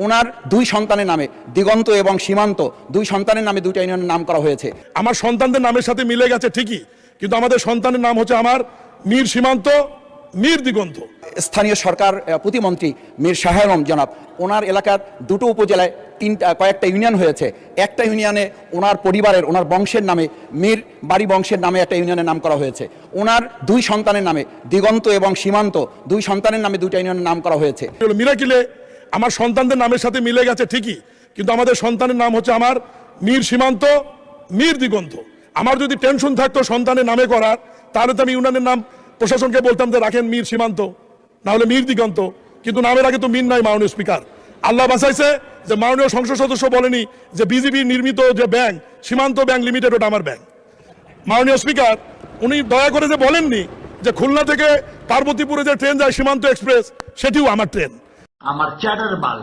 ওনার দুই সন্তানের নামে দিগন্ত এবং সীমান্ত দুই সন্তানের নামে দুইটা ইউনিয়নের নাম করা হয়েছে। আমার সন্তানদের নামের সাথে মিলে গেছে ঠিকই, কিন্তু আমাদের সন্তানের নাম হচ্ছে আমার মীর সীমান্ত, মীর দিগন্ত। স্থানীয় সরকার প্রতিমন্ত্রী মীর শাহরম জনাব, ওনার এলাকার দুটো উপজেলায় কয়েকটা ইউনিয়ন হয়েছে। একটা ইউনিয়নে ওনার পরিবারের ওনার বংশের নামে মীর বাড়ি বংশের নামে একটা ইউনিয়নের নাম করা হয়েছে। ওনার দুই সন্তানের নামে দিগন্ত এবং সীমান্ত দুই সন্তানের নামে দুইটা ইউনিয়নের নাম করা হয়েছে। মিরাকিলে আমার সন্তানদের নামের সাথে মিলে গেছে ঠিকই, কিন্তু আমাদের সন্তানের নাম হচ্ছে আমার মীর সীমান্ত, মীর দিগন্ত। আমার যদি টেনশন থাকতো সন্তানের নামে করার, তাহলে তো আমি ইউনিয়নের নাম প্রশাসনকে বলতাম যে রাখেন মীর সীমান্ত, না হলে মীর দিগন্ত। কিন্তু নামের আগে তো মীর নাই। মাননীয় স্পিকার, আল্লাহ বাঁচাইছে যে মাননীয় সংসদ সদস্য বলেনি যে বিজিবি নির্মিত যে ব্যাংক সীমান্ত ব্যাংক লিমিটেড ওটা আমার ব্যাংক। মাননীয় স্পিকার, উনি দয়া করে যে বলেননি যে খুলনা থেকে পার্বতীপুরে যে ট্রেন যায় সীমান্ত এক্সপ্রেস, সেটিও আমার ট্রেন। আমার চ্যাটার মাল।